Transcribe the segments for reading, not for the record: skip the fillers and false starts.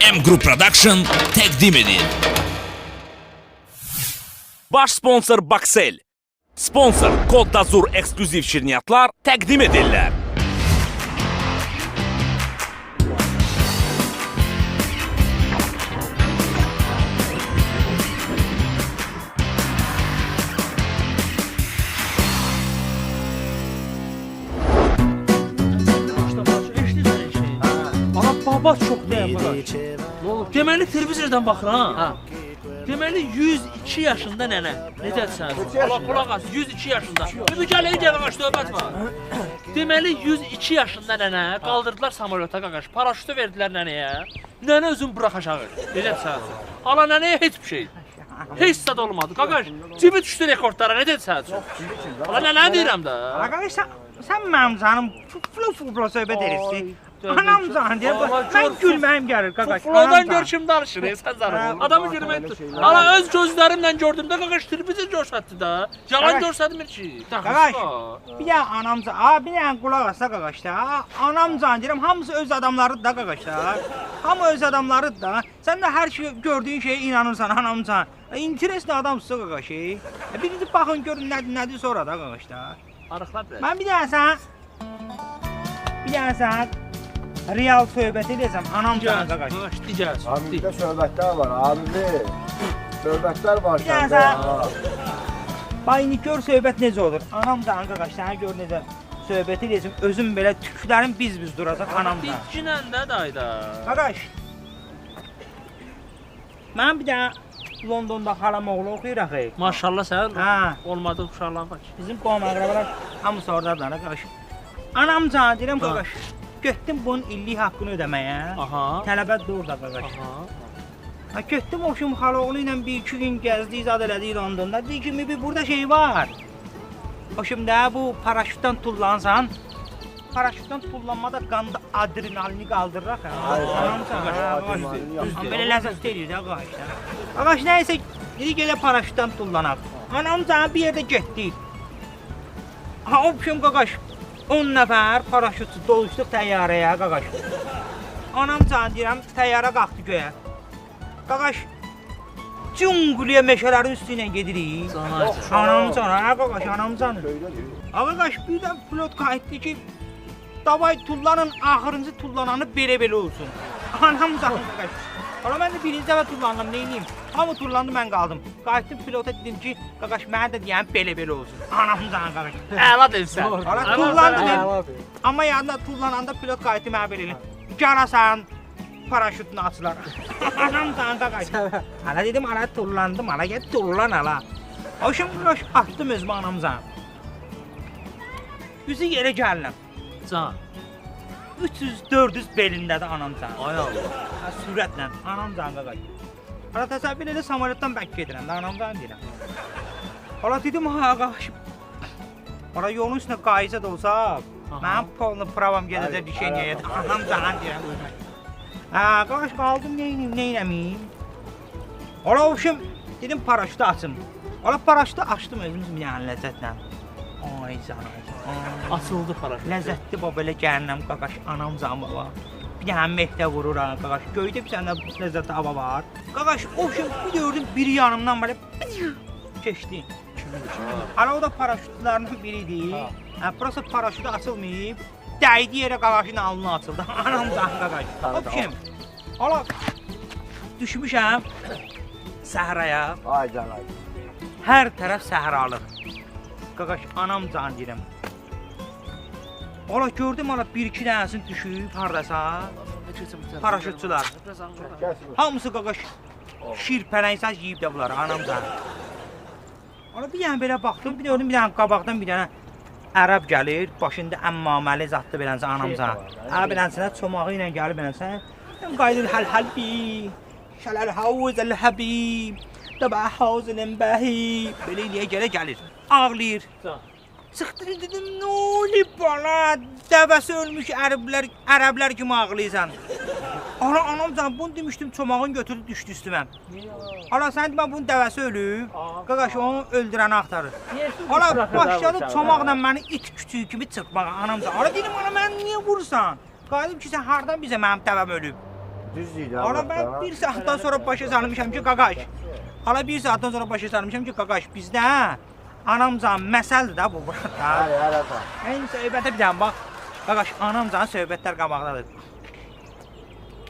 M Group Production təqdim edir. Baş sponsor Baxel. Sponsor Kod Dazur ekskluziv şirniyyatlar təqdim edirlər. Baba çox deyəm qardaş. Nə olub? Deməli televizordan baxıram. Ha. Deməli 102 yaşında nənə. Necəsən? Allah qulaq as. 102 yaşında. Bir gəl elə qardaş növbət var. Deməli 102 yaşında nənə qaldırdılar samolyota qardaş. Paraşütü verdilər nənəyə. Nənə özün burax aşağı. Necəsən? Ala nənəyə heç bir şey. Heç sad olmadı. Qardaş, cibi düşdü rekordlara. Necəsən? Ala nənə deyirəm də. Qardaş sən mənim canım flu söhbət edirsən. Anam canım deyir. Mən gülməyim gəlir qardaş. Flodan gör kim danışır, sən canım. Adamı gülməkdir. Ala öz gözlərimlə gördüm də qardaş televizor göstərdi də. Yalan göstərmir ki. Qardaş, bir dənə anam canım, bir dənə qulaq assa qardaş da. Anam canım deyirəm, hamısı öz adamlarıdır da qardaş da. Hamı öz adamlarıdır da. Sən də hər şey gördüyün şeyə inanırsan anam canım. İnteresli adamsın qardaş. Birinci baxın görün nədir sonra da qardaş da. Arıqlar. Mən bir dənə sən real söhbət edəcəm anam canım qardaş. Digər. Abimdə söhbətlər var abimi. Söhbətlər var Bir dənə gör söhbət necə olur. Anam canım qardaş, sənə gör necə söhbət edəcəm. Özüm belə tüklərim biz duracaq anam canım. Dikcinən də dayda. Qardaş. Mən bir dənə Londonda xalam oğlu oxuyur axı. Maşallah sən Hə. olmadı uşaqlar var. Bizim qonaq əqrəbalar hamısı ordadılar qardaş. Anam canım deyirəm qardaş. Getdim bunun illik haqqını ödəməyə. Aha. Tələbət də orada qardaş. Ha getdim oxşum xaloğlu ilə bir iki gün gəzdik, zad elədik Londonda. Dedi ki, bir burada şey var. Oxşum da bu paraşütdən tullansan. Paraşütdən tullanmada qanda adrenalini qaldırıraq. Anam canım. Belə ləzzət edir də qardaş. Qardaş nəysə dedik elə paraşütdən tullanaq. Anam canım bir yerdə getdik. Ha oxşum qardaş. 10 nəfər paraşütçü doluşduq təyyarəyə qardaş. Anam canım deyirəm, təyyarə qalxdı göyə. Qardaş, cüngülüyə meşələrin üstü ilə gedirik. Anam canım, qardaş, anam canım. Qardaş, bir də pilot qayıtdı ki, davay tullanın, axırıncı tullananı belə olsun. Anam canım, qardaş. Ola mən də birinci dəfə tullandım, neyniyim? Hamı tullandı, mən qaldım. Qayıtdım pilota dedim ki, qardaş, mənə də deyəm belə olsun. Anam canım, qardaş. Əla deyirsən. Ola tullandım, amma yanında tullananda pilot qayıtdı mənə belə eləyim. Garasan, paraşütünü açılar. Anam canım, qardaş. Hala dedim, hala tullandım, hala gəl tullan hala. O şimdi qardaş, attım özümü anam canım. Üzü yerə gəldim. Can. 300-400 belindədir anam canım. Ay Allah. Sürətlə, anam canım qardaş. Hala təsəvvür elə samolyotdan bək gedirəm də, anam canım deyirəm. Hala dedim, ha qardaş. Hala yolun üstündə qayıca da olsa, mənim polnu pravam gedəcək düşəniyə, anam canım deyirəm. Ha qardaş qaldım, neynəmiyim? Hala oxşum, dedim paraşütü açım. Hala paraşütü açdım özümüz bir dənə ləzzətlə. Ay canım. Açıldı paraşüt. Ləzzətli bu belə gəlinəm qardaş, anam canım baba. Bir dənə mehdə vurur ha qardaş. Göydə bir dənə ləzzətli hava var. Qardaş, oxşum bir gördüm biri yanımdan belə keçdi. Hala o da paraşütlərindən biridir. Burası paraşütü açılmayıb. Dəydi yerə qardaşın alnına açıldı. Anam canım qardaş. Oxşum. Hala düşmüşəm səhraya. Ay canım. Hər tərəf səhralıq. Qardaş, anam can deyirəm. Ola gördüm, ola bir-iki dənəsini düşüb hardasa. Paraşütçülər. Hamısı qardaş şirpələysən yiyib də bunları, anam can. Ola bir dənə belə baxdım, bir gördüm bir dənə qabaqdan bir dənə ərəb gəlir, başında əmmaməli zatdı belənsə anam can. Belənsə çomağı ilə gəlib belənsə. Qaydır həl-həlbi, şələl-havuz əl-həbib, dəbə havuzun bəhi. Belə eləyə gəlir, ağlayır. Çıxdı dedim, nə olub bana? Dəvəsi ölmüş ərəblər kimi ağlayırsan. Ana, anam canım, bunu demişdim, çomağın götürdü, düşdü üstümə. Ana, sən demə, bunun dəvəsi ölüb. Qaqaş, onu öldürəni axtarır. Ana, başladı çomaqla məni it küçüyü kimi çırpmağa, anam canım. Ana, dedim, ana, mən niyə vursan? Qaydım ki, sən hardan bizə mənim dəvəm ölüb? Düz deyir. Ana mən bir saatdan sonra başa salmışam ki, qaqaş. Hala bir saatdan sonra başa salmışam ki, qaqaş bizdə anamcan məsəldir də bu burada. Hələ. Ən söhbətə bir dənə bax. Qaqaş anamcan söhbətlər qabaqdadır.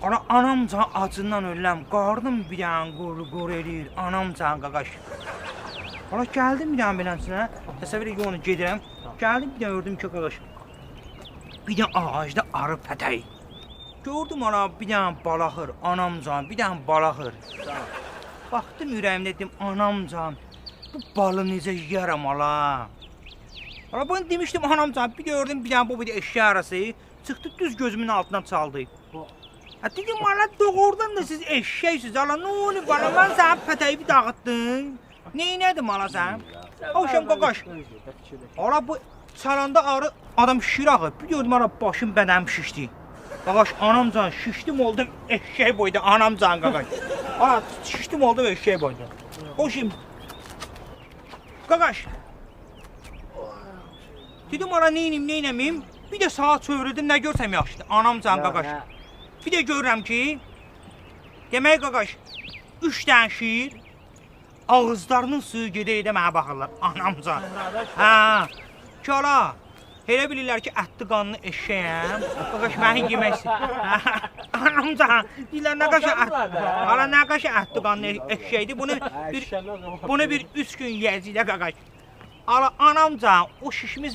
Ana anamcan acından ölürəm. Qarnım bir dənə qor eləyir. Anamcan qaqaş. Ana gəldim bir dənə beləsinə. Təsəvvür edin onu gedirəm. Gəldim bir dənə gördüm ki, qaqaş. Bir dənə ağacda arı pətəyi. Gördüm ana bir dənə balaxır, anamcan, bir dənə balaxır. Baxdım ürəyimdə dedim, anamcan, bu balı necə yeyərəm ala. Ala bunu demişdim anamcan, bir gördüm bir dənə bu bir eşya arası, çıxdı düz gözümün altından çaldı. Dedim ala doğrudan da siz eşşəksiniz ala, nə olub ala, mən sənin pətəyi bir dağıtdım. Neynədim ala sən? Oxşam qaqaş. Ala bu çalanda arı adam şişir axı, bir gördüm ala başım bədənim şişdi. Qaqaş, anamcan, şişdim oldum eşşək boyda, anamcan qaqaş. Aa, şişdim oldum eşşək boyda. O şimdi. Qaqaş. Dedim ara neynəmiyim? Bir də sağa çövürdüm, nə görsəm yaxşıdır, anamcan qaqaş. Bir də görürəm ki, demək qaqaş, 3 dənə şir, ağızlarının suyu gedə mənə baxırlar, anamcan. Hə, ki ala. Elə bilirlər ki, ətli qanlı eşşəyəm. Qaqaş, məni yemək istəyir. Anamcan, deyirlər, nə qaşı ətli? Hala, nə qaşı ətli qanlı eşşəkdir? Bunu bir 3 gün yiyəcək də qaqaş. Hala, anamcan, o şişmiş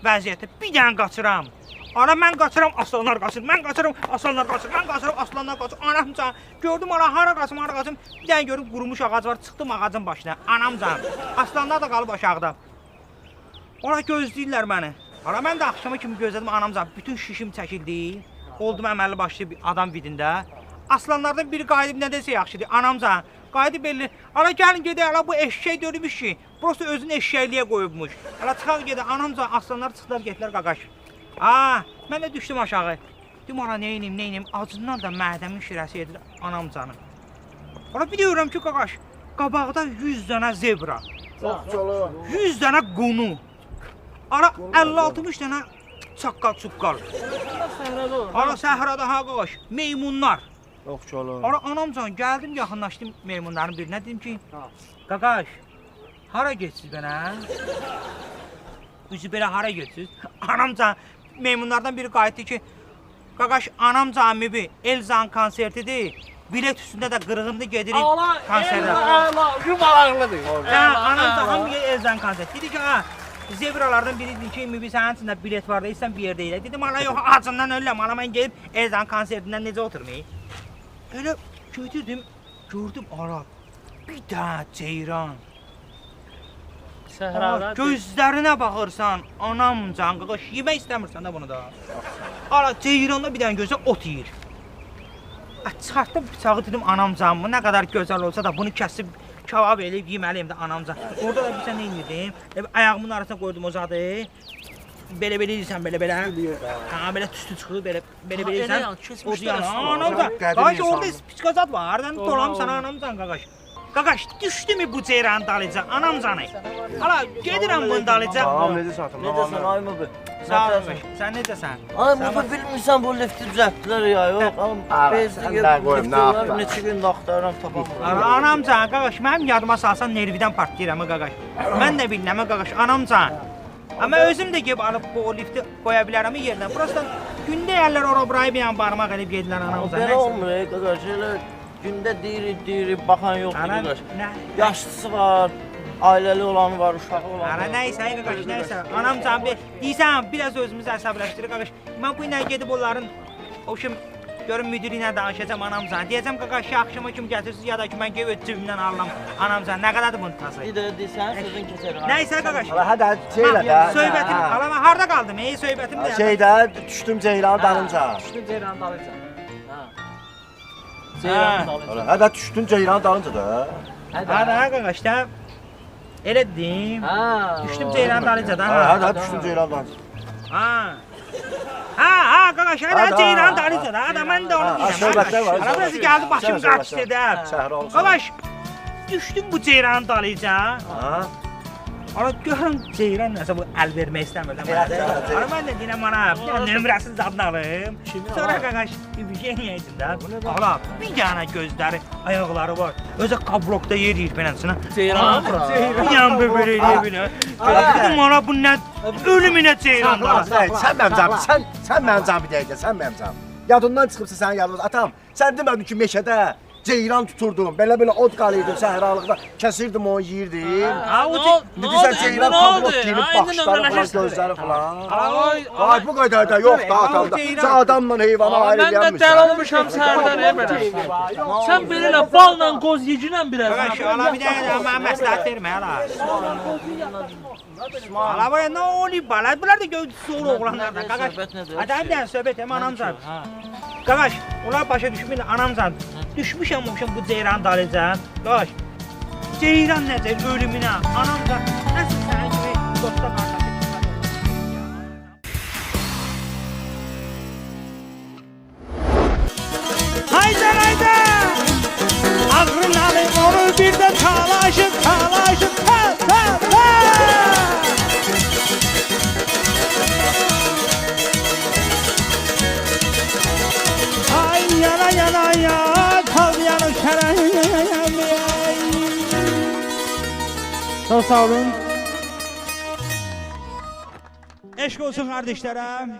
vəziyyətdə bir dənə qaçıram. Hala, mən qaçıram, aslanlar qaçır. Mən qaçıram, aslanlar qaçır. Mən qaçıram, aslanlar qaçır. Anamcan, gördüm, hala, hara qaçım. Bir dənə görüm, qurumuş ağac var, çıxdım ağacın başına. Anamcan, aslanlar da qalıb aşağıda. Ona gözləyirlər məni. Hala mən də axşama kimi gözlədim anamcan, bütün şişim çəkildi. Oldum əməlli başlı bir adam vidində. Aslanlardan biri qayıdıb nə desə yaxşıdır. Anamcan, qayıdıb belli. Hala gəlin gedək, hala bu eşşək dönmüş ki. Prosta özünü eşşəkliyə qoyubmuş. Hala çıxaq gedək, anamcan, aslanlar çıxdılar, getdilər qaqaş. Mən də düşdüm aşağı. Dedim hala neyniyim, acından da mədəmin şirəsi edir anamcanı. Hala bir deyirəm ki qaqaş, qabaqda 100 dənə zebra. 100 dənə qunu. Ara 50-60 dənə çaqqal-çuqqal. Ara səhrada ha qaqaş, meymunlar. Ara anamcan gəldim, yaxınlaşdım meymunların birinə, dedim ki, qaqaş, hara geçsiz mənə? Üzü belə hara geçsiz? Anamcan, meymunlardan biri qayıtdı ki, qaqaş, anamcan mübi, Elzan konsertidir. Bilet üstündə də qırğındı gedirik konserdə. Yumalaqlıdır. Anamcan, hamı Elzan konsert. Dedi ki, zebralardan biri dedi ki, mübi sənin içində bilet var da, istən bir yerdə elə. Dedim, ala yox, acından ölürəm, ala mən gelib Elzan konsertindən necə oturmayayım? Elə götürdüm, gördüm, ala, bir dənə ceyran. Gözlərinə baxırsan, anamcan, qaqaş, yemək istəmirsən də bunu da. Ala, ceyranda bir dənə gözə ot yiyir. Çıxartdım bıçağı, dedim, anamcan, bu nə qədər gözəl olsa da bunu kəsib, kebab eləyib yeməliyim də anamcan. Orada da bir sən neynirdim? Ayağımın arasına qoydum o zadı. Belə-belə edirsən, belə-belə. Belə tüstü çıxır, belə-belə edirsən. Anamcan, qaqaş, orada piçka zad var, dolam sana anamcan, qaqaş. Qaqaş, düşdü mü bu ceyranın dalıca, anamcanı? Hala, gedirəm bunun dalıca. Necəsən ay mı bu? Sağ ol, sən necəsən? Ay bu bilmirsən bu lifti düzəltdilər ya, yox. Neçə gündə axtarıram tapamam. Anamcan, qaqaş, mənim yadıma salsan nervidən partlayıram, qaqaş. Mən də bilməm, qaqaş, anamcan. Amma özüm də gəlib alıb bu lifti qoya bilərəm yerdən. Prosta gündə yerlər ora-burayı bir yan barmaq elib gedilər anamcan. Belə olmur, qaqaş, elə gündə deyirik, baxan yoxdur, qaqaş. Yaşlısı var, ailəli olanı var, uşağı olanı var. Nəysə, qaqaş, nəysə. Anamcan, deyirsən, biraz özümüzü əsəbləşdirir, qaqaş. Mən bu ilə gedib onların, o kim, görüm müdiri ilə danışacam anamcan. Deyəcəm, qaqaş, axşama kimi gətirsiniz, ya da ki, mən gəlib cibimdən alıram anamcan. Nə qədərdir bunun tası? Bir də deyirsən, sözün keçər. Nəysə, qaqaş. Hədə şeylə də. Söhbətim, ala mən harda qaldım? Söhbətim də. Şeydə düşdüm ceyranın dalınca. Düşdün ceyranın dalınca. Hədə düşdün ceyranın dalınca da. Hə, qaqaş da. Elə dedim. Düşdüm ceyranın dalınca da. Hədə düşdün ceyranın dalınca. Ha, qaqaş, hədə ceyranın dalınca da. Hədə mən də onu deyirəm. Söhbətlər var. Ala burası gəldi başım qaçdı da. Şəhər olsun. Qaqaş, düşdüm bu ceyranın dalınca. Ara görün Ceyran nəsə bu əl vermək istəmirlər mənə. Ara mən də deyirəm ana, bir dənə nömrəsiz zadını alım. Sonra qaqaş Evgeniya idi də. Ala, bir dənə gözləri, ayaqları var. Özə kablokda yeriyir beləsinə. Ceyran. Yan böyle elə. Dedim ana bu nə ölümünə Ceyranlar. Sən mənim canım, sən mənim canım bir dəqiqə, sən mənim canım. Yadından çıxıbsa sənin yadında. Atam, sən demədin ki, meşədə ceyran tuturdum. Belə od qalıydım səhralıqda. Kəsirdim onu, yeyirdim. İndi sən ceyran kablok giyinib baxışları falan, gözləri falan. Ay bu qədər də yox da atamda. Sən adamla heyvana ayrı Mən də gəlmişsən. dəl olmuşam səhərdən belə. Sən belə balla qoz yecinən biraz. Qaqaş ala bir dənə mən məsləhət vermə ala. Ala var nə olub bala? Bunlar da gördü soru oğlanlardan. Qaqaş. Adam dən söhbət hem anamcan. Qaqaş, onlar başa düşmür anamcan. Düşmüşəm olmuşam bu ceyran dalıcan. Qaqaş. Ceyran necə ölümünə anamcan. Nəsə sənin kimi dosta qardaşı. Haydan haydan. Ağrın alın onu bir de talaşın talaşın. Yana yana ya, tav yana şeren. Çok sağ olun. Eşk olsun kardeşlerim.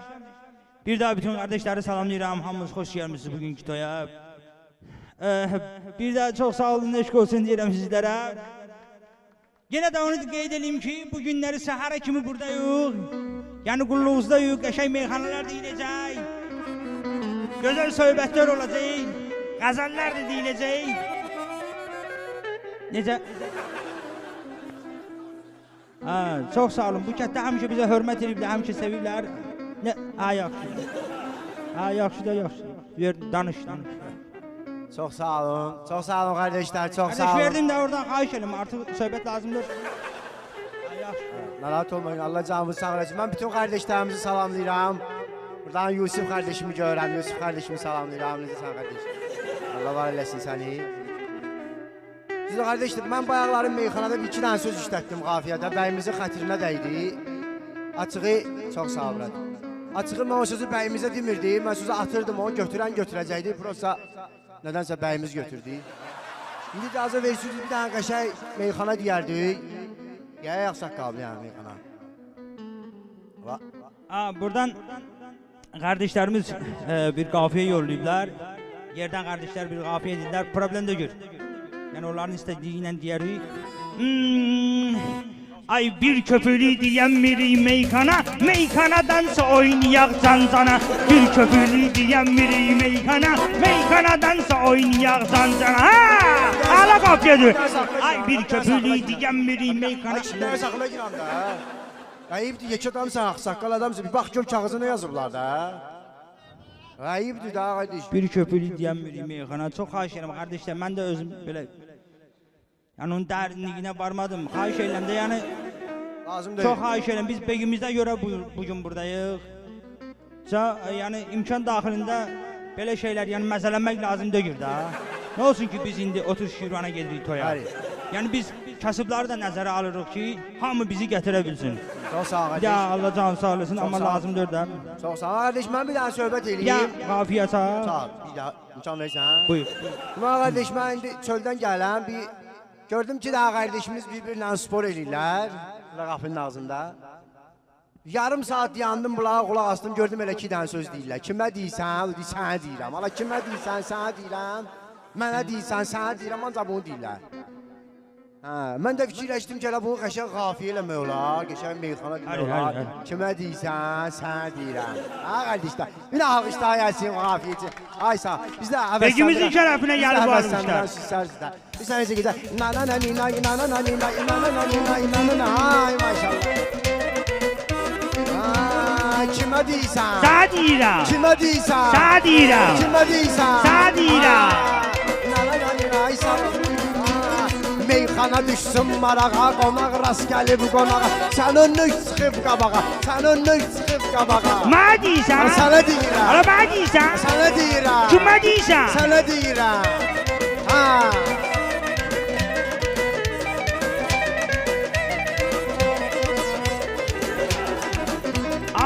Bir daha bütün kardeşleri salamlayıram. Hamınız hoş gelmişsiniz bugünkü toya. Bir daha çok sağ olun, eşk olsun deyirəm sizlere. Yine de onu qeyd edeyim ki, bu günleri səhərə kimi buradayıq. Yani qulluğuzdayıq, qəşəng meyxanalar deyiləcək. Güzel söhbətlər olacaq, qəzəllər də deyiləcək. Necə? Çox sağ olun. Bu kənddə həmişə bizə hörmət ediblər, həmişə seviblər. Yaxşı. Yaxşı da yaxşı. Danış. Çox sağ olun. Çox sağ olun kardeşler, çok sağ Qardaş olun. verdim də oradan xahiş edim. Artıq söhbət lazımdır. Yaxşı. Narahat olmayın, Allah canımızı sağ olasın. Ben bütün kardeşlerimizi salamlayıram. Buradan Yusuf kardeşimi görürəm, Yusuf kardeşimi salamlayıram. Necəsən kardeş? Allah var eləsin səni. Siz kardeşler, ben bayaqların meyxanada bir iki tane söz işlətdim qafiyədə. Bəyimizin xatirinə dəydi. Açığı, çox sağ olun. Açığı mən o sözü bəyimizə demirdim. Mən sözü atırdım, onu götürən götürəcəkdi. Prosta nədənsə bəyimiz götürdü. İndi icazə versiniz bir tane qəşəng meyxana deyərdik. Gəyə saqqal yəni meyxana. Buradan kardeşlerimiz bir kafiye yollayıblar. Yerden kardeşler bir kafiye dediler. Problem de gör. Yani onların istediğiyle diğeri. Ay bir köpülü diyen biri meykana, meykanadansa oynayak zanzana. Bir köpülü diyen biri meykana, meykanadansa oynayak zanzana. Ala kafiyedir. Ay bir köpülü diyen biri meykana. Şunlara saxına giram da. Qayıbdır, yekə adamsan, saqqal adamsan. Bir bax gör kağızına yazıblar da. Qayıbdır da qardaş. Bir köpülü diyen biri meykana. Çok xahiş ederim kardeşler. Ben de özüm böyle. Yani onun derinliğine varmadım. Xahiş eylem de yani. Lazım değil. Çok xahiş eylem. Biz begimizden göre bugün buradayıq. Yani imkan dahilinde böyle şeyler yani meselelemek lazım değil da. Ne olsun ki biz indi 30 Şirvana gedirik toya. Hayır. Yani biz kasıbları da nəzərə alırıq ki, hamı bizi gətirə bilsin. Çox sağ ol qardaş. Ya Allah canı sağ olasın, amma sağ ol. lazımdır da. Çox sağ ol qardaş. Mən bir dənə söhbət Ya eləyim. qafiyə sağ. Sağ ol. Bir daha imkan versən. Buyur. Deməli qardaş, mən indi çöldən gələm. Bir gördüm ki, daha qardaşımız bir-birinə spor eləyirlər. Burada qapının ağzında. Yarım saat yandım, bunlara qulaq astım, gördüm elə iki dənə söz deyirlər. Kimə deyirsən, o deyir, sənə deyirəm. Ala kimə deyirsən, sənə deyirəm. Mənə deyirsən, sənə deyirəm, ancaq bunu deyirlər. Mən də fikirləşdim ki, elə bunu qəşəng qafiyə eləmək olar, qəşəng meyxana demək olar. Kimə deyirsən, sənə deyirəm. Qardaşlar, bir də alqışlar gəlsin qafiyə üçün. Ay sağ, biz də əvəzləndirəm. Begimizin şərəfinə gəlib almışlar. Bir sənə necə gedər. Ay maşallah. Kimə deyirsən? Sənə deyirəm. Kimə deyirsən? Sənə deyirəm. Kimə deyirsən? Sənə deyirəm. Meyxana düşsün marağa, qonaq rast gəlib qonağa. Sən önlük çıxıb qabağa, sən önlük çıxıb qabağa. Mənə deyirsən. Sənə deyirəm. Ala mənə deyirsən. Sənə deyirəm. Kimə deyirsən? Sənə deyirəm.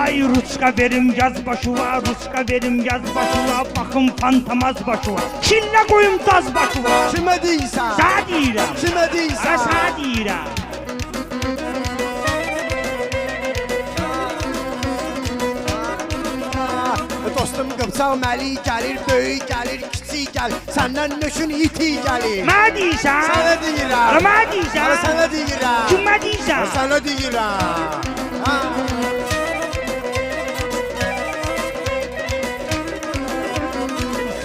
Ay Ruska verim yaz başıva, Ruska verim yaz başıva, bakın fantamaz başıva. Şille koyum taz başıva. Kimə deyirsən? Sağ deyirəm. Kimə deyirsən? Ana sağ deyirəm. Dostum qıpçaq məli gəlir, böyük gəlir, kiçik gəlir. Səndən nöşün iti gəlir. Mənə deyirsən? Sənə deyirəm. Ana mənə deyirsən? Ana sənə deyirəm. Kimə deyirsən? Ana sənə deyirəm. Ha.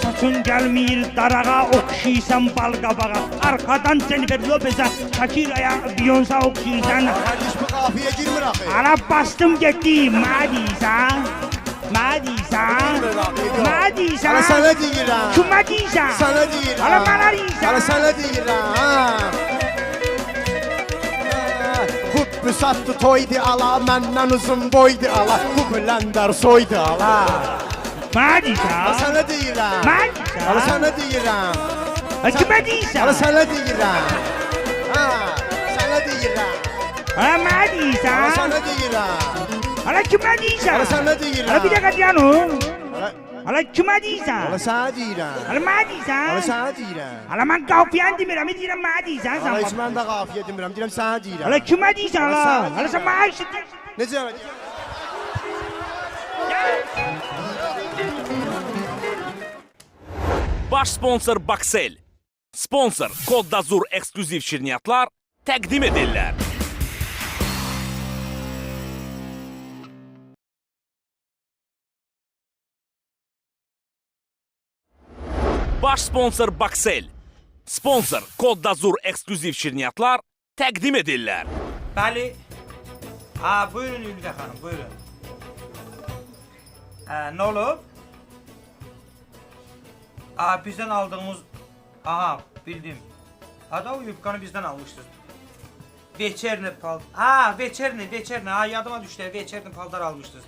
Saçın gəlmir darağa, oxşuysan bal qabağa. Arxadan Jennifer Lopez'ə, Shakira'ya, Beyoncé oxşuysan. Qardaş bu qafiyə girmir axı. Ana bastım getdi, mənə deyirsən? Mənə deyirsən? Mənə deyirsən? Ana sənə deyirəm. Kimə deyirsən? Sənə deyirəm. Ana mənə deyirsən? Ana sənə deyirəm. Ha. Hut büsattı toydu ala, məndən uzun boydu ala. Bu Blender soydu ala. Mənə Ana deyirsən? sənə deyirəm. Mənə Ana deyirsən? sənə deyirəm. Kimə deyirsən? Ana sənə deyirəm. Ha, sənə deyirəm. Ana mənə Ana deyirsən? sənə deyirəm. Ana kimə deyirsən? Ana sənə deyirəm. Ana bir dəqiqə dayan o. Ana Ana kimə deyirsən? ana sənə deyirəm. Ana mənə deyirsən? Ana sənə deyirəm. Ana mən qafiyən demirəm, deyirəm mənə deyirsən Ana heç sən. mən də qafiyə demirəm, deyirəm sənə deyirəm. Ana kimə deyirsən Ana ala? sənə Ana sən mənə eşitdin. Necə? Baş sponsor Baksel. Sponsor Kodda Zur ekskluziv şirniyyatlar təqdim edirlər. Baş sponsor Baksel. Sponsor Kodda Zur ekskluziv şirniyyatlar təqdim edirlər. Bəli. Ha, buyurun Ülvidə xanım, buyurun. Nə olub? Bizdən aldığımız... Aha, bildim. Da o yubkanı bizdən almışdınız. Veçerni paltar... Ha, Veçerni. Ha, yadıma düşdü, Veçerni paltar almışdınız.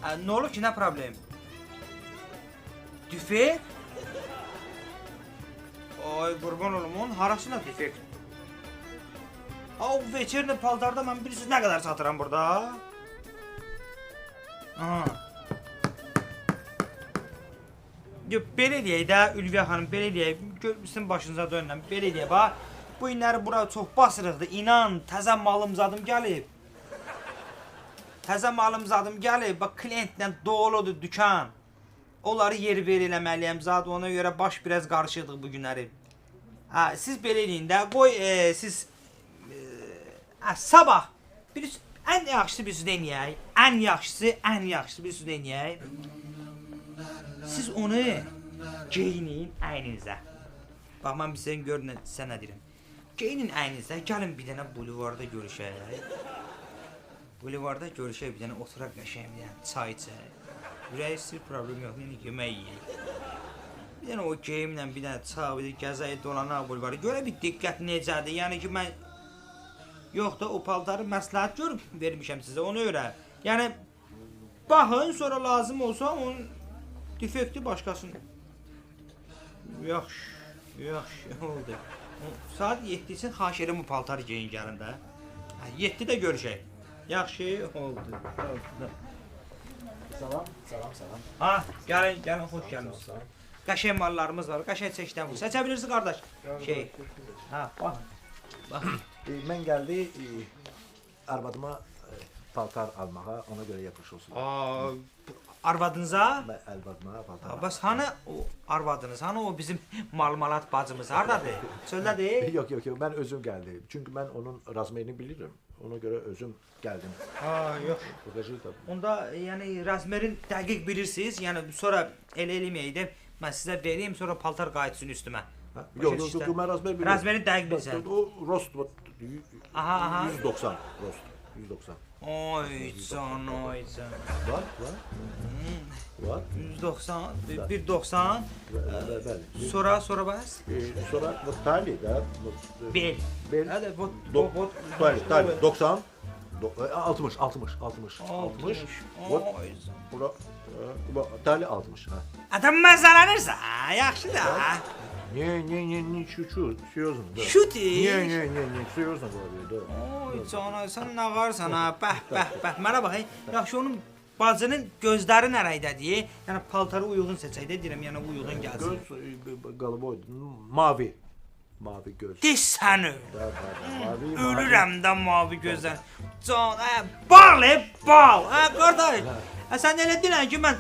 Nə olub ki, nə problem? Düfek? Ay, qurban olum, onun harasına düfek? O Veçerni paltarda mən bilirsiniz nə qədər satıram burada? Aha. Belə deyək də, Ülviyə xanım, belə deyək, sizin başınıza dönürəm, belə deyək, bax, bu günləri bura çox basırıqdır, inan, təzə malım zadım gəlib. Təzə malım zadım gəlib, bax, klientlə doludur dükan. Onları yer-ver eləməliyəm zad, ona görə baş biraz qarışıqdır bu günləri. Siz belə deyin də, qoy, siz, sabah, ən yaxşısı bir söz denəyək, ən yaxşısı bir söz denəyək. Siz onu geyinin əyninizə. Bax, mən bir sizin görün, sən nə deyirəm. Geyinin əyninizə, gəlin bir dənə bulivarda görüşək. Bulivarda görüşək, bir dənə oturaq qəşəng, bir dənə çay içək. Ürək istir, problem yox, yəni yemək yiyək. Bir dənə o geyimlə, bir dənə çay, bir dənə gəzək, dolanaq bulivarda. Görə bir diqqət necədir, yəni ki, mən... Yox da, o paltarı məsləhət görüb vermişəm sizə, onu öyrə. Yəni, baxın, sonra lazım olsa, onun... Defekti başqasının. Yaxşı oldu. Saat 7 üçün xahiş edirəm bu paltarı geyin gəlin də. 7-də görüşək. Yaxşı oldu. Salam. Ha, gəlin, xoş gəlmisiniz. Qəşəng mallarımız var, qəşəng çeşiddən bu. Seçə bilirsiniz qardaş. Bax. Mən gəldi arvadıma paltar almağa, ona görə yapış olsun. Arvadınıza? Arvadıma paltar. Bəs hanı o arvadınız, hanı o bizim malmalat bacımız, hardadır? Söndədir? Yox, mən özüm gəldim. Çünki mən onun razmerini bilirim. Ona görə özüm gəldim. Yox. Onda yəni razmerin dəqiq bilirsiniz. Yəni sonra elə eləməyək də mən sizə vereyim, sonra paltar qayıtsın üstümə. Yox, mən razmer bilirim. Razmeri dəqiq bilirsən. O rost 190, rost 190. Oy can. Var. 190, 190. Bəli. Sonra bəs? Sonra tali də. Bel. Hadi bu. Tali 90. 60. Bura tali 60. Adam məzələnirsə, yaxşı da. Не, чуть-чуть, серьезно, да. Şut Не, серьезно говорю, да. Oy cana, sən nə qarsan ha? Bəh. Mənə bax, yaxşı onun bacının gözləri nə rəngdədir? Yəni paltarı uyğun seçək də deyirəm, yəni uyğun gəlsin. Göz голубой, mavi göz. Dis səni. Da, mavi. Ölürəm də mavi gözlər. Can, bal. Ha, qardaş. Sən elə deyirsən ki, mən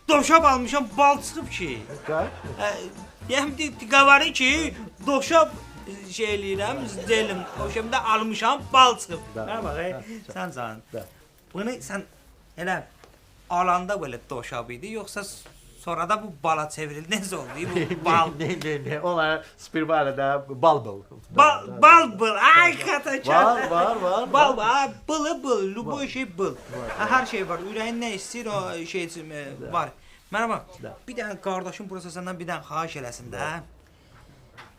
doşab almışam, bal çıxıb ki. Yəni qavarı ki, doşab şey eləyirəm, delim. O şeyimdə almışam, bal çıxıb. Mənə bax, sən. Bunu sən elə alanda belə doşab idi, yoxsa sonra da bu bala çevrildi, necə oldu bu bal? Ne, onlar sperma da bal. Bal, ay katakar. Var. Bal, bıl, любой şey bıl. Hər şey var, ürəyin nə istəyir o şey üçün var. Mənə bax, bir dənə qardaşım burası səndən bir dənə xahiş eləsin də.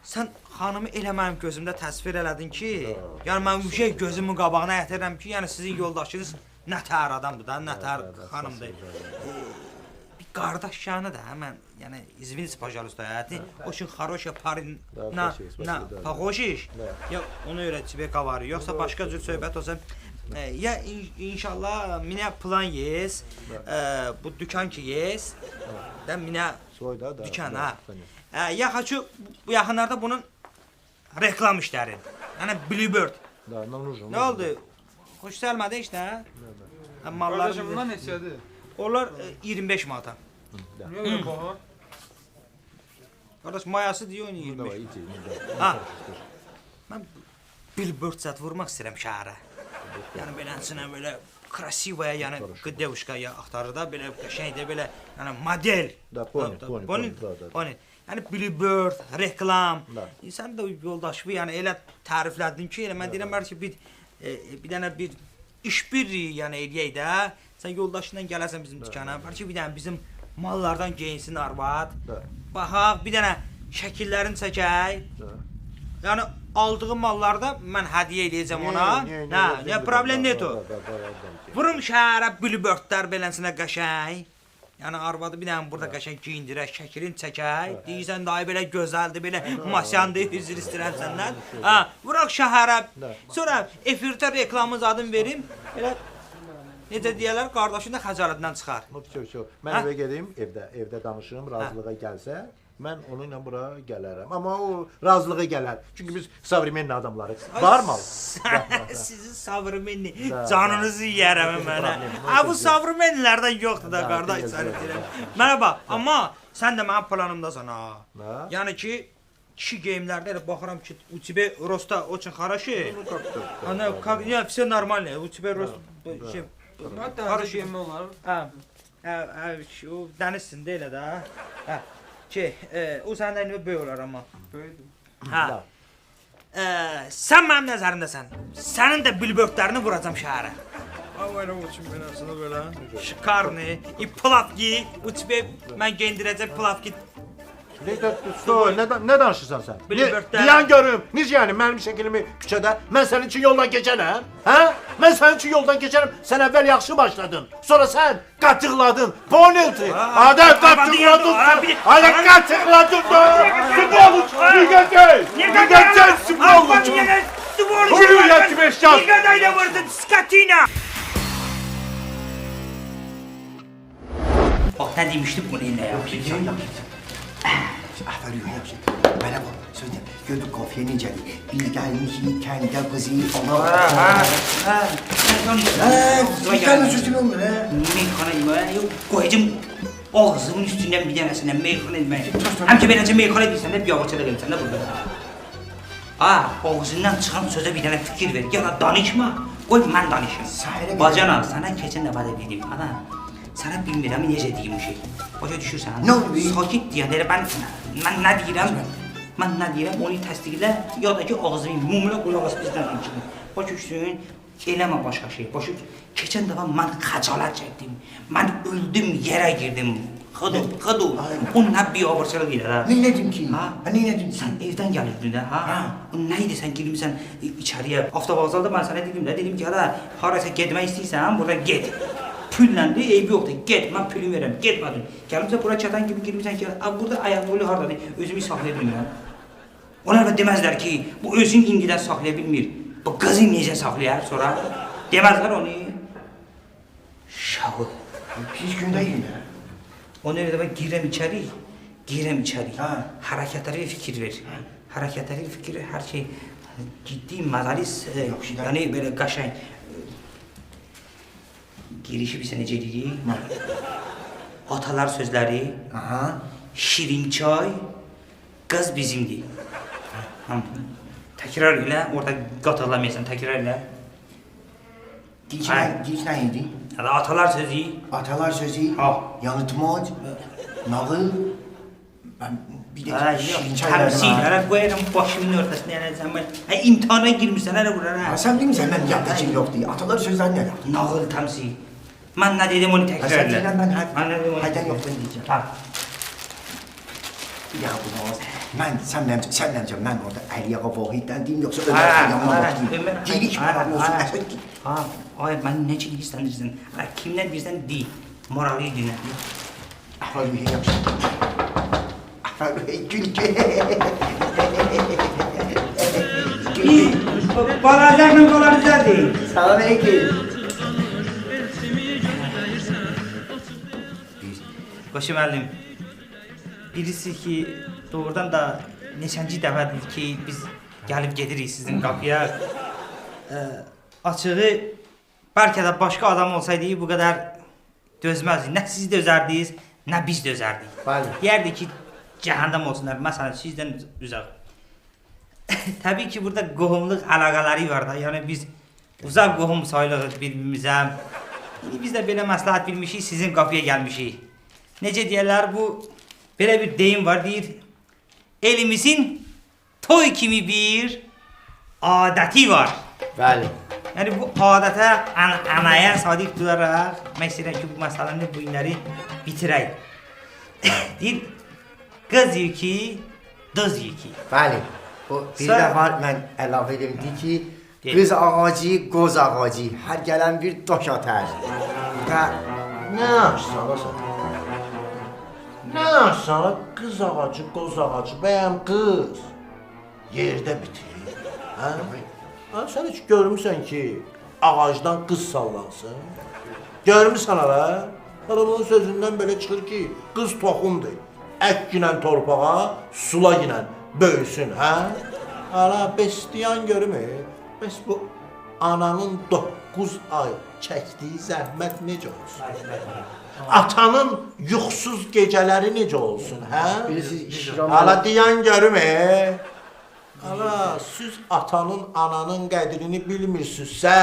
Sən xanımı elə mənim gözümdə təsvir elədin ki, yəni mən bu şey gözümün qabağına gətirirəm ki, yəni sizin yoldaşınız nətər adamdır da, nətər xanımdır. Bir qardaş şanı da həmən, yəni извините, пожалуйста, очень хорошая парень на похожиш. Ya onu öyle тебе говорю, yoxsa başqa cür söhbət olsa, ya inşallah minə plan yes, bu dükan ki yes, da minə dükan ha. Ya хочу bu yaxınlarda bunun reklam işləri. Yəni Bluebird. Da, нужно. Nə oldu? Xoş gəlmədi işte. Mallar. Qardaşım, bunlar neçədir? Onlar 25 manata. Niyə öyle bahar? Qardaş mayası diyor onu 25. Ha. Mən Bluebird zət vurmaq istəyirəm şəhərə. Yəni beləsinə belə krasivaya, yəni devuşkaya axtarır da belə qəşəngdə belə yəni model. Da, pony. Yəni Bluebird, reklam. Sən də yoldaşı yəni elə təriflədin ki, elə mən deyirəm bəlkə bir dənə bir işbirliyi yəni eləyək də. Sən yoldaşınla gələrsən bizim dükana. Bəlkə bir dənə bizim mallardan geyinsin arvad. Baxaq, bir dənə şəkillərini çəkək. Yəni aldığı mallarda mən hədiyyə edəcəm ona. Nə problem nedir? Vurum şəhərə Bluebirdlər beləsinə qəşəng. Yəni arvadı bir dənə burada qəşəng giyindirək, şəklini çəkək. Deyirsən dayı belə gözəldir, belə masyandır, üzr istəyirəm səndən. Ha, vuraq şəhərə. Sonra efirdə reklamın adını verim. Elə necə deyirlər, qardaşın da xəcalətdən çıxar. Mən evə gedeyim, evdə danışırım, razılığa gəlsə, mən onunla bura gələrəm. Amma o razılığa gələr. Çünki biz savremenli adamlarıq. Var mı? Sizin savremenli canınızı yiyərəm mənə. Ha, bu savremenlilərdən yoxdur da, qardaş, səni deyirəm. Mənə bax, amma sən də mənim planımdasan ha. Yəni ki, kişi geyimlərdə elə baxıram ki, у тебя роста очень хороший. Ana, как, не, все нормально. У тебя рост şey Хороший yemək olar. O dənizsində elə də. Hə. O səndən böyük olar amma. Böyüdür. Hə. Sən mənim nəzərimdəsən. Sənin də Bluebirdlərini vuracam şəhərə. Havayla uçum beləsinə belə. Şikarni, plavki, у тебя mən geyindirəcək plavki. Ne danışırsan sen? Bluebirdlər. Diyan görüm. Necə yəni mənim şəklimi küçədə? Mən sənin üçün yoldan keçənəm. Hə? Mən sənin üçün yoldan keçənəm. Sən əvvəl yaxşı başladın. Sonra sən qatıqladın. Bonilti. Adə qatıqladın. Adə qatıqladın. Sıboğuç. Nigəcək Sıboğuç. Huyu yetmiş yaz. Nigadayla vurdun, skatina. Bak ne demiştim bunu yine yapayım. Ahvarı yapacak. Bana bak, sözde gördük kafeye necədir? Bir gəlmişik kəndə qızı Dükkanın sözünü olmur, hə? Meyxana yeməyə, yox, qoyacım ağzımın üstündən bir dənəsindən meyxana yeməyə. Həmçə beləcə meyxana deyirsən də biabırçada verirsən də burada. Ağzından çıxan sözə bir dənə fikir ver, ya da danışma, qoy mən danışım. Bacana, sana keçən dəfə də dedim, ana, sana bilmirəm necə deyim bu şey. Başa düşürsən? Nə oldu? Sakit deyəndə mən nə deyirəm? Mən nə deyirəm, onu təsdiqlə, ya da ki ağzını mumla qulaq as bizdən danışın. Başa düşsün, eləmə başqa şey. Başa keçən dəfə mən xəcalət çəkdim. Mən öldüm, yerə girdim. Xıdı. Onunla biabırçılıq edir ha. Nə elədim ki? Nə elədim? Sən evdən gəlirdin də, ha? Nə idi sən girmisən içəriyə? Avtovağzalda mən sənə dedim ki, hara harasa getmək istəyirsən, burada get. Pülləndi, eybi yoxdur. Get, mən pülüm verəm. Getmədin. Gəlmişsən bura çatan kimi girmirsən ki, burada ayaq yolu hardadır? Özümü saxlaya bilmirəm. Onlar da deməzlər ki, bu özün indidən saxlaya bilmir. Bu qızı necə saxlayar sonra? Deməzlər onu. Şahı. Pis gündəyim ya. Onu öyle ben girem içeri. Girem içeri. Ha. Hareketlere fikir ver. Hareketlere fikir ver. Her şey ciddi madalis. Yani böyle kaşay. Girişi bize nece dedi? Atalar sözleri. Aha. Şirin çay. Kız bizimdi. Tamam. Tekrar ile orada qatalamaysan tekrar ile. Giriş Ha. nə idi? Ya da atalar sözü. Atalar sözü, Ha. yanıtmac, nağıl, ben bir de Ay şirin yok, çaylardan temsil. ha. Hele koyarım başımın ortasına yani zaman. İmtihana girmişsen hele buraya. Ha, sen bilmiyorsun ben yaptığım yok diye. Atalar sözler ne yaptı? Nağıl temsil. Ben ne dedim onu Ha, tekrar sen et. diyeceğim ben Ben ne dedim onu haydan yok ben diyeceğim. Ha. Ya bu olmaz. Sen demeyeceğim ben orada Aliye Vahid'den diyeyim yoksa Ha, Ömer'den yanına ha, bakayım. Ömer- Giriş ha, param olsun. ha. Esas git. Ha, ay ben ne için istenirsin? Kimden birden değil. Morali dinle. Ahval Ühey yapsın. Ahval Ühey gülke. Barajlarla dolar düzeldi. Selam aleyküm. Qoşu müəllim, birisi ki doğrudan da neçənci dəfədir ki biz gəlib gedirik sizin qapıya. Açığı bəlkə də başqa adam olsaydı bu qədər dözməzdik. Nə siz dözərdiniz, nə biz dözərdik. Bəli. Deyərdik ki, cəhənnəm olsunlar, məsələn sizdən uzaq. Təbii ki burada qohumluq əlaqələri var da. Yəni biz uzaq qohum sayılırıq bir-birimizə. İndi biz də belə məsləhət bilmişik, sizin qapıya gəlmişik. Necə deyirlər bu belə bir deyim var deyir. Elimizin toy kimi bir adəti var. Bəli. Yəni bu adətə anaya sadiq duraraq mən istəyirəm ki bu məsələni bu günləri bitirək. Deyir qız yeki, dız yeki. Bəli. O bir Sən- də var mən əlavə edim ki, Deyil. qız ağacı, qoz ağacı, hər gələn bir daş atar. Və Ne yapsan sen? Ne yapsan kız ağacı, qoz ağacı, bəyəm qız yerdə bitirir. Hə? Ha, sən heç görmüsən ki ağacdan qız sallansın? Görmüsən hala? Hala bunun sözündən belə çıxır ki qız toxumdur. Ək ginən torpağa, sula ginən böyüsün, hə? Hala bəsləyən görmür? Bəs bu ananın 9 ay çəkdiyi zəhmət necə olsun? Atanın yuxusuz gecələri necə olsun, hə? bilirsiniz işram Hala deyən görmür? Hala siz atanın, ananın qədrini bilmirsinizsə,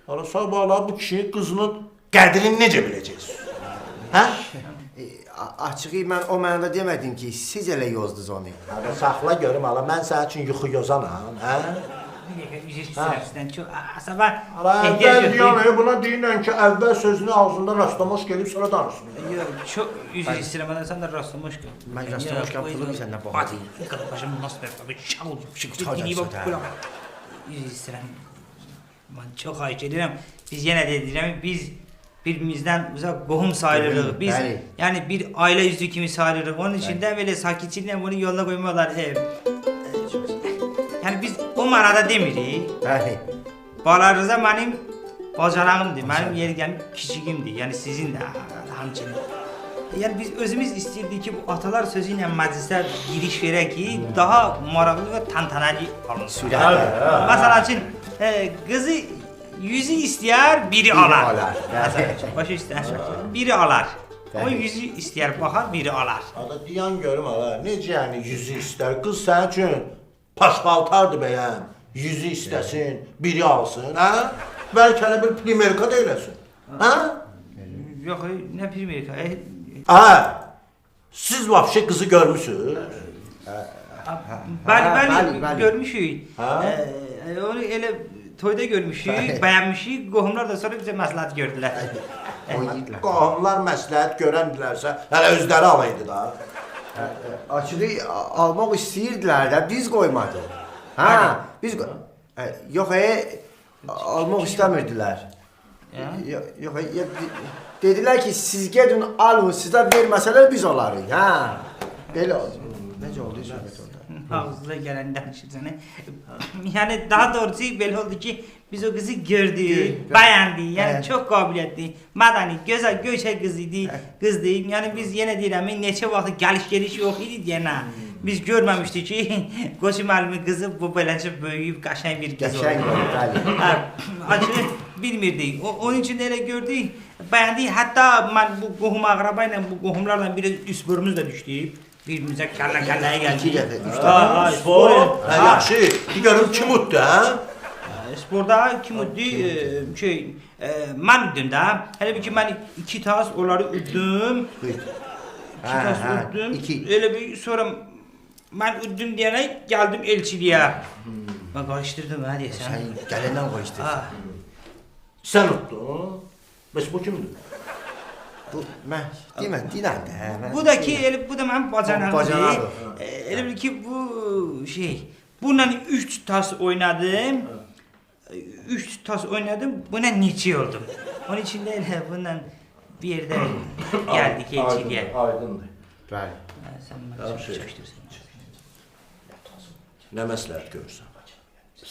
hala sabahlar bu kişinin qızının qədrini necə biləcəksiniz? Hə? açığı mən o mənada demədim ki, siz elə yozdunuz onu. Hala saxla görüm, hala mən sənin üçün yuxu yozanam, hə? Bir dəqiqə üzr istəyirəm sizdən çox əsəbə Hala əvvəl deyən, buna deyirlər ki, əvvəl sözünü ağzında rastlamış gelib sonra danışsın. Yox, çox üzr istəyirəm, mən sən də rastlamış ki. Mən rastlamışkən pulu sən nə Hadi, baxdın? qardaşım nasıl ver tabii şaq oldu. Çıxacaq sonra. Üzr istəyirəm. Mən çox xahiş edirəm. Biz yenə də deyirəm, biz birbirimizdən uzaq qohum sayılırıq. Biz Bəli. yəni bir ailə üzvü kimi sayılırıq. Onun üçün də belə sakitçiliklə bunu yoluna qoymaq olar. Yəni biz o mənada demirik. Bəli. Bala Rıza mənim bacarağımdır, mənim yeri gəlib kiçiyimdir, yəni sizin də həmçinin. Yəni biz özümüz istəyirdik ki, bu atalar sözü ilə məclisə giriş verək ki, daha maraqlı və təntənəli alınsın. Məsələn üçün, qızı 100'ü istəyər, biri alar. alar, bəli. Məsələn üçün, başa istəyər, biri alar. O Bəli. 100'ü istəyər, baxar, biri alar. Hala deyən görüm, hala necə yəni yüzü istər? Qız sənin üçün paşpaltardır bəyəm. Yüzü istəsin, biri alsın, hə? Bəlkə elə bir primerka da eləsin. Hə? Yox, nə primerika? Hə? Siz vəbşə qızı görmüsünüz? Bəli, bəli, bəli. görmüşük. Hə? Onu elə toyda görmüşük, bəyənmişik, qohumlar da sonra bizə məsləhət gördülər. Oynayırlar. Qohumlar məsləhət görəndilərsə, hələ özləri alaydı da. Açığı almaq istəyirdilər də biz qoymadıq. Hə, biz yox almaq istəmirdilər. Yox, dedilər ki, siz gedin alın, sizə verməsələr biz alarıq, hə. Belə oldu. Necə oldu söhbət orada? Ağzına gələn danışırsan. Yəni daha doğrusu belə oldu ki, biz o qızı gördük, beğendik. Yəni çox qabiliyyətli, madani, gözəl, göyçək qız idi, qızdı. Yəni biz yenə deyirəm, neçə vaxt gəliş-geliş yox idi deyənə. Biz görməmişdik ki, Qoçu müəllimin qızı bu beləcə böyüyüb qəşəng bir qız oldu. Qəşəng oldu, bəli. Acı bilmirdik. Onun üçün də elə gördük, beğendik. Hətta mən bu qohum ağraba ilə bu qohumlarla bir üsbürümüz də düşdük. Birimizə kəllə-kəlləyə gəldik. 2 dəfə düşdü. Spor. Yaxşı. Görüm kim utdu, hə? Sporda kim uddu? Mən uddum da. Hələ bir ki, mən 2 tas onları uddum. 2 tas uddum. Elə bir sonra mən uddum deyənə gəldim elçiliyə. Mən qarışdırdım, hə deyəsən. Sən gələndən qoşdun. Sən utdun. Bəs bu kimdir? Bu, mən deyirəm də. Bu da ki, bu da mənim bacanağımdır. Elə bil ki, bu şey, bununla 3 tas oynadım. 3 tas oynadım, buna neçə oldum. Onun için də elə bununla bir yerdə gəldik elçiliyə. Aydındır. Bəli. Sən mənə çəkdirsən. Nə məsləhət görürsən?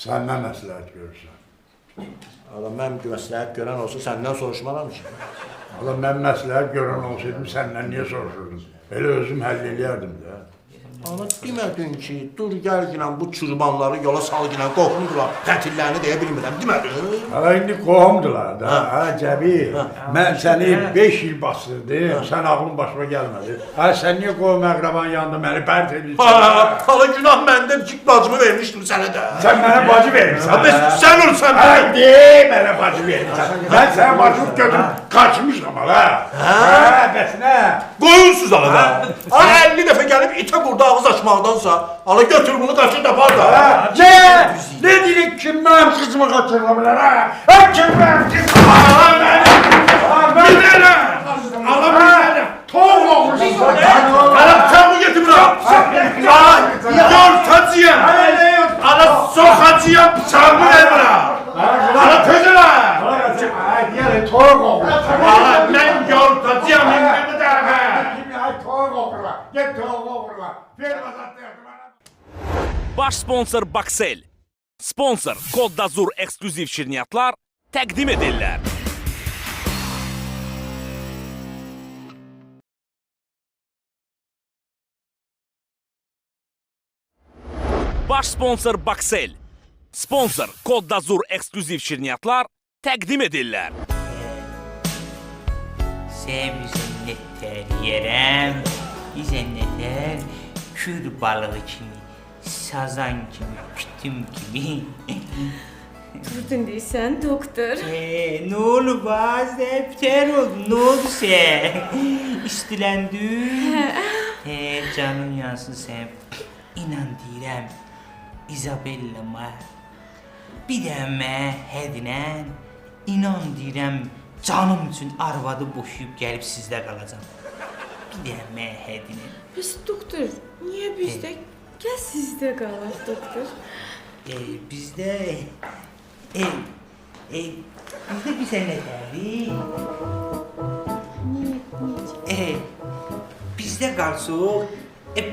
Sən nə məsləhət görürsən? Adam mən məsləhət görən olsa səndən soruşmaram ki. Allah mən məsləhət görən olsaydım səndən niyə soruşurdum? Elə özüm həll eləyərdim də. Ana demədin ki, dur gəl ginən bu çurbanları yola sal ginən qohumdular, qətillərini deyə bilmirəm, demədin? Hala indi qohumdular da, Cəbil. Mən səni 5 il bastırdım, sən ağlın başıma gəlmədi. Sən niyə qohum əqraban yanında məni pərt edirsən? Hala günah məndədir ki, bacımı vermişdim sənə də. Sən mənə bacı verirsən. Sən olsan da. Hadi mənə bacı verirsən. Mən sənə bacımı götürüb kaçmışam hala. Bəs nə? Qoyunsuz hala da. 50 dəfə gəlib itə qurda ağız açmaqdansa, hala götür bunu qaçır tapar da. Ne dedik kim benim kızımı kaçırma bilər ha? Kim benim kızımı? Bir dene! Allah bir dene! Toğ oğursun! Hala sen bu getir buna. Yortacıyım. Hala sokacıyım bıçağımı ver buna. Hala tözüler. Yani toğ oğursun! Hala ben yortacıyım indi bu tarafa. Toğ oğursun! Git toğ oğursun! Ver bazatlı Baş sponsor Baksel. Sponsor Kodda Zur ekskluziv şirniyyatlar təqdim edirlər. Baş sponsor Baksel. Sponsor Kodda Zur ekskluziv şirniyyatlar təqdim edirlər. Sən bizə nətər yerəm, bizə nətər kür balığı kimi, sazan kimi, kütüm kimi. Durdun deyirsən, doktor. Ne oldu bazen biter oldu, ne oldu sen? İstiləndin. Canın yansın sen. İnan deyirəm, İzabella'ma. Bir də mən hədinən, inan deyirəm, canım üçün arvadı boşuyub gəlib sizdə qalacam. Bir də mən hədinən. Bəs doktor, niyə bizdə? Gəl sizdə qalaq, doktor. Bizdə bizə nə dəri? Bizdə qalsıq,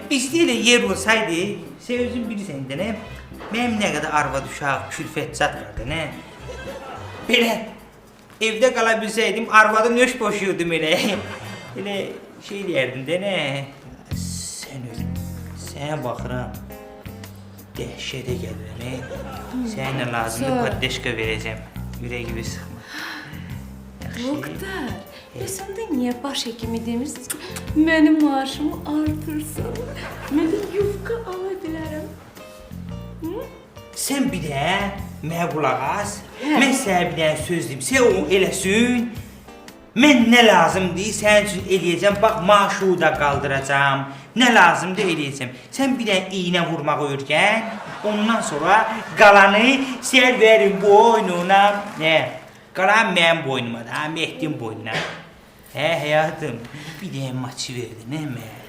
bizdə elə yer olsaydı, sən özün bilirsən də nə? Mənim nə qədər arvad uşaq, külfət zat vardı, nə? Belə, evdə qala bilsəydim, arvadı nöş boşuyordum elə. Elə şey deyərdim də nə? Sən özün, sənə baxıram. Dəhşətə gəlirəm, Sənə lazımdır paddeşka verəcəm. Ürəyimi sıxma. Doktor, bəs onda niyə baş həkimi demirsiniz ki, mənim maaşımı artırsın? Mən də yufka ala bilərəm. Sən bir də mənə qulaq as. Mən sənə bir dənə söz deyim, sən onu eləsin. Mən nə lazımdır, sənin üçün eləyəcəm. Bax, maaşı da qaldıracam. Nə lazımdır eləyəcəm. Sən bir dənə iynə vurmağı öyrən. Ondan sonra qalanı sən verin boynuna. Nə? Qalan mənim boynuma da, Mehdin boynuna. Həyatım, bir dənə maçı verdi, nə mən?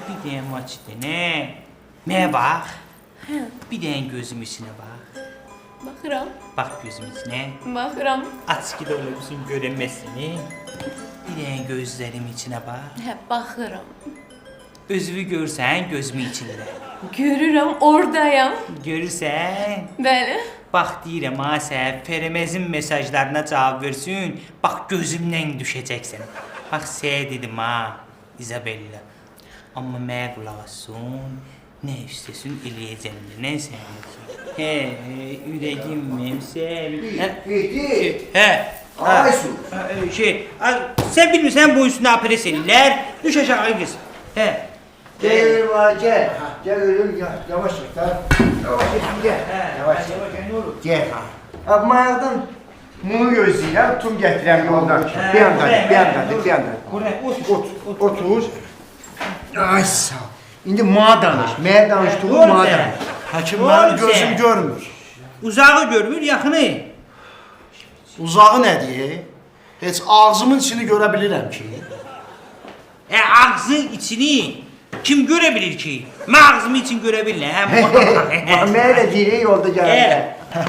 Bir dənə maçı da, nə? Mənə bax. Bir dənə gözüm içinə bax. Baxıram, Bax gözümün içinə. baxıram. Açıq olursun, görünməsin. Bir dənə gözlərim içinə bax. Hə, baxıram. Özünü görsən gözümün içində. Görürəm, oradayam. Görürsən? Bəli. Bax deyirəm ha sən Feremezin mesajlarına cavab versin. Bax gözümdən düşəcəksən. Bax sən dedim ha Isabella. Amma mənə qulaq asın. Nə istəsin eləyəcəm də, nə sən? Hə, ürəyim mənim sevdim. Hə. Aysu. Sən bilmirsən bu üstünə apres edirlər. Düş aşağı qız. Hə. Gel var gel. Gel ölüm ya. Yavaş git ha. Yavaş git gel. Yavaş gel. Ne olur? Gel. Abi ayaktan mumu gözleyeceğim. Tüm getirem yoldan. Bir yandan, bir yandan, bir yandan. Otur. Ay sağ ol. İndi ma danış. Mə danışdığım ma danış. Həkim mənim gözüm görmür. Uzağı görmür, yaxını. Uzağı nədir? Heç ağzımın içini görə bilirəm ki. Ağzın içini kim görə bilir ki? Mən ağzımı için görə bilirəm. Mən də diri yolda gəlirəm.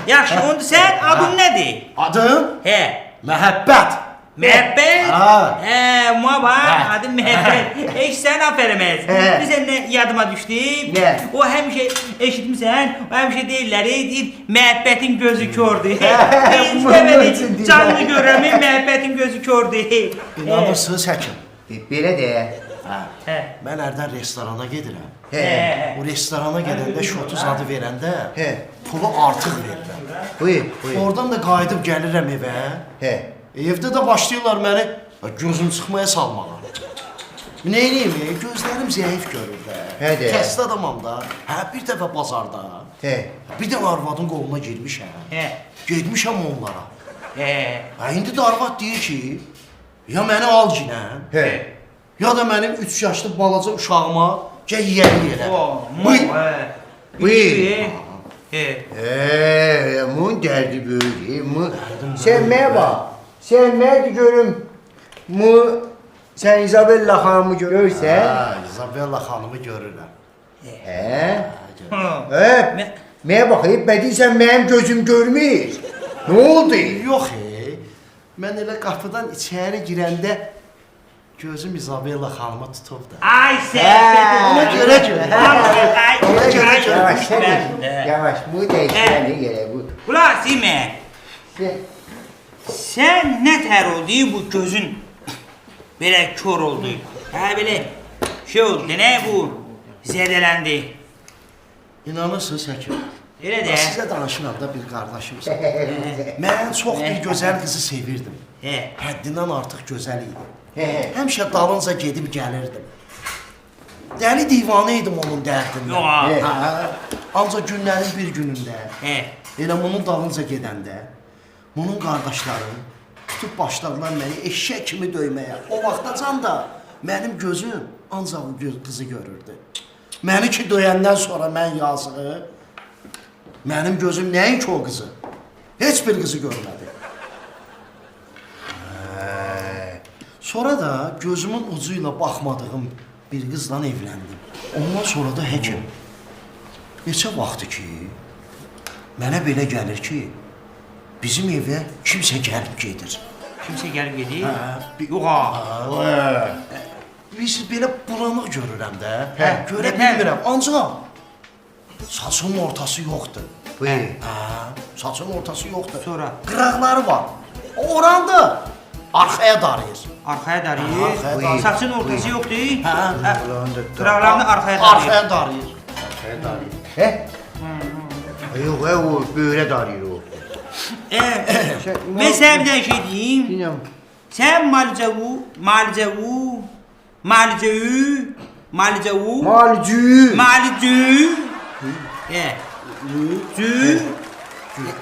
Yaxşı, onda sən adın nədir? Adım? Hə. Məhəbbət. Məhəbbət? Ha. Mua bax, adım Məhəbbət. Sən afərəməz. Bizə nə yadıma düşdü? Nə? O həmişə eşitmisən, o həmişə deyirlər, deyir, məhəbbətin gözü kördür. Bunun Canlı görəmin, məhəbbətin gözü kördür. İnanırsınız həkim. Belə də. Hə. Mən hərdən restorana gedirəm. Hə. O restorana gedəndə şotuz adı verəndə Hə. pulu artıq verirəm. Buyur, buyur. Oradan da qayıdıb gəlirəm evə. Hə. Evdə də başlayırlar məni gözüm çıxmaya salmağa. Neyniyim? Gözlərim zəif görür də. Hə də. Xəstə adamam da. Hə, bir dəfə bazarda. Hə. Bir də arvadın qoluna girmişəm. Hə. Getmişəm onlara. Hə. Hə, indi də arvad deyir ki, ya məni al ginəm, Hə. ya da mənim 3 yaşlı balaca uşağıma gəl yiyəli yerə. Buyur. Buyur. Hə. Bunun dərdi böyük. Sən mənə bax. Sən mənə görüm. Sən Isabella xanımı görürsən? Hə, Isabella xanımı görürəm. Hə? Mənə bax, bədiysən mənim gözüm görmür. Nə oldu? Yox, mən elə qapıdan içəri girəndə gözüm Isabella xanıma tutub da. Ay sən. Ona görə ki. Ona görə Ay, yavaş, ay. yavaş. Bu dəyişməni yerə bu. Qulaq Simə. Sən nə tər oldu bu gözün belə kör oldu? Hə belə şey oldu, nə bu? Zədələndi. İnanırsınız həkim? Elə də. Sizə danışıram da bir qardaşımız. Mən çox bir gözəl qızı sevirdim. Həddindən artıq gözəl idi. Həmişə dalınca gedib gəlirdim. Dəli divanə idim onun dərdindən. Yox. Ancaq günlərin bir günündə, elə bunun dalınca gedəndə, bunun qardaşları tutub başladılar məni eşşək kimi döyməyə. O vaxtacan da mənim gözüm ancaq o qızı görürdü. Məni ki döyəndən sonra mən yazığı, mənim gözüm nəinki o qızı, heç bir qızı görmədi. Sonra da gözümün ucuyla baxmadığım bir qızla evləndim. Ondan sonra da həkim. Neçə vaxtdır ki, mənə belə gəlir ki, bizim evə kimsə gəlib gedir. Kimsə gəlib gedir? Yox. Biz belə bulanıq görürəm də, görə bilmirəm. Ancaq saçının ortası yoxdur. Saçının ortası yoxdur. Sonra? Qıraqları var. Oranda arxaya darıyır. Arxaya darıyır. Arxaya darıyır. Saçın ortası yoxdur. Qıraqlarını arxaya darıyır. Arxaya darıyır. Arxaya darıyır. Yox, o böyrə darıyır o. Mən sənə bir dənə şey deyim. Sən Malicəvu.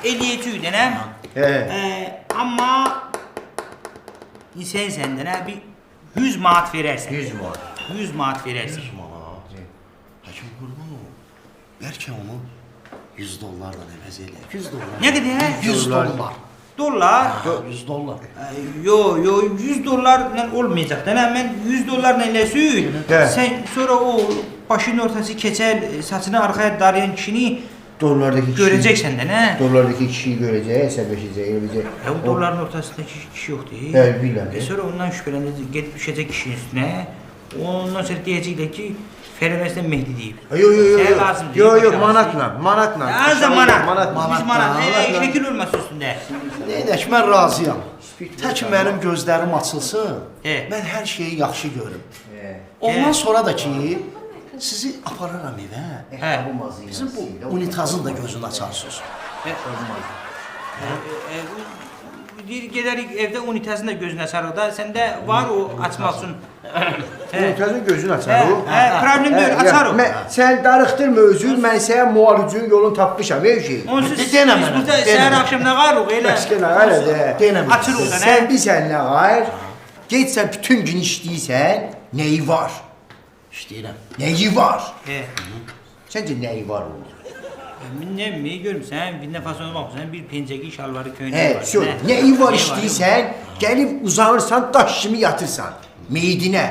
Eləyəcək dənəm. Amma sən səndən bir 100 manat verərsən. 100 manat. 100 manat verərsən. Həkim qurban o. Bəlkə onu 100 dollarla əvəz elə. 100 dollar. Nə qədər? 100 dollar. Dollar? 100 dollar. Yo, 100 dollarla olmayacaq da. Mən 100 dollarla eləsün. Sən sonra o başının ortası keçər, saçını arxaya darayan kişini Dolardakı kişi. Görəcəksən də, nə? Dolardakı kişiyi görəcək, əsəbləşəcək, eləcək. Ya bu doların ortasındakı kişi yoxdur. Bəli, bilirəm. Sonra ondan şübhələnəcək, gedib düşəcək kişinin üstünə. Ondan sonra deyəcəklər ki, Fərəvəzdə Mehdi deyib. Sənə lazım deyil. Yox, manatla. Az da manat. 100 Allah manat. Allah. Şəkil olmasın üstündə. Neynək, mən razıyam. Tək mənim gözlərim açılsın, He. mən hər şeyi yaxşı görüm. Ondan sonra da ki, sizi apararam evə. Hə. Bizim bu unitazın da gözünü açarsınız. Deyir, gedərik evdə unitazın da gözünə sarıq da. Səndə var o açmaq üçün. Unitazın gözünü açar o. Problem deyil, açar o. Sən darıxdırma özün, mən sənə mualicinin yolunu tapmışam, şey. Onsuz Denə biz mənə, burada denə. səhər axşam nə qarıq elə. Başqa nə var də? Denəm. Açırıq da, nə? Sən bilsən nə var? Getsən bütün gün işləyirsən, nəyi var? İşləyirəm. Nəyi var? He. Səncə nəyi var olur? Ne görmüsən, bir nəfəs olmaq üçün bir pencəki şalvarı Hə, köynəyi var. şöyle, nəyi var işləyirsən, gəlib uzanırsan, daş kimi yatırsan, meydinə.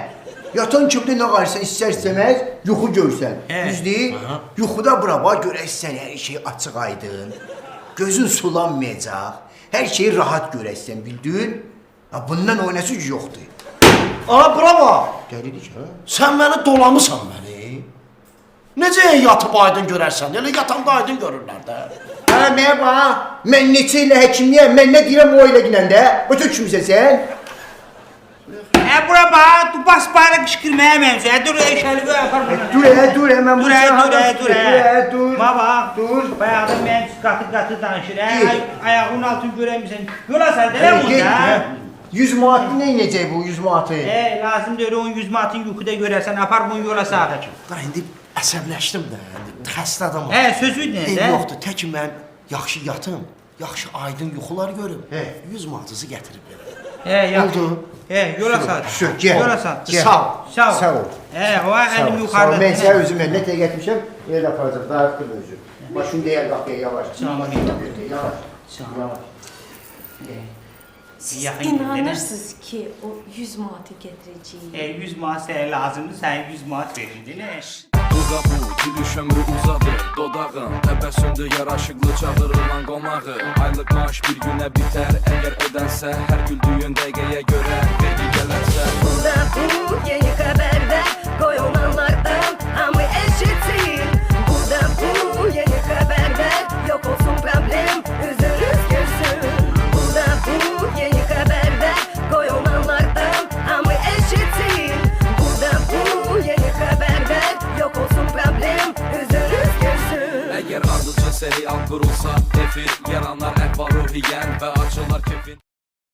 Yatan kimdə nə qarırsan, istər-istəməz yuxu görsən. Hə. Düzdür? Yuxuda bura bax, görəsən hər şey açıq aydın, gözün sulanmayacaq, hər şeyi rahat görəsən, bildin? Ha, bundan oynası güc yoxdur. Ana, bravo! Gəlirik, ha? Sən məni dolamısan məni. Necə yatıb aydın görərsən? Elə yatanda aydın görürlər də. Ha, mənə bax, mən neçə ilə həkimliyəm, mən nə deyirəm o ilə ginən də, ötür kimsə sən? Bura bax, tu bas bayrağı qışqırmaya mənzə. Dur, şəlivi apar bunu. Dur, mən Dur, dur. Baba, Dur. bayaqda mən qatı danışır. Git. Ayağının altını görəmirsən. Yola sal, elə Get, burada. 100 manatı nə inəcək bu 100 manatı? Lazım deyil, onun 100 manatın yuxuda görərsən, apar bunu yola sal. Da indi əsəbləşdim də. Xəstə adamam. Sözü nə? Yoxdur, tək mən yaxşı yatım, yaxşı aydın yuxular görüm. 100 manatınızı gətirib verin. Oldu. Yola sal. Gəl. Yola sal. Sağ ol. O əlim Sağ ol, yuxarıda. mən sənə özüm nə tə getmişəm, elə aparacaq, darıxdım özüm. Başını deyər qapıya yavaş. Yavaş. Siz Yaxın girdin, inanırsınız ki o 100 manatı getireceği. 100 manat sənə lazımdır, sən 100 manat verirdin. Uza bu, gülüş ömrü uzadı dodağın Təbəssümdür yaraşıqlı çağırılan qonağı Aylıq maaş bir günə bitər Əgər ödənsə hər güldüyün dəqiqəyə görə Vergi gələrsə Burada bu yeni haberde koy olanlardan hamı eşitsin. Burada bu yeni haberde yok olsun problem yüzünüz gülsün. Burada bu yeni haberde koy olanlardan hamı eşitsin. Burada bu yeni haberde yok olsun problem yüzünüz gülsün. Əgər ardıcı serial qurulsa Efir, yaranlar əhval ruhiyyən Və açılar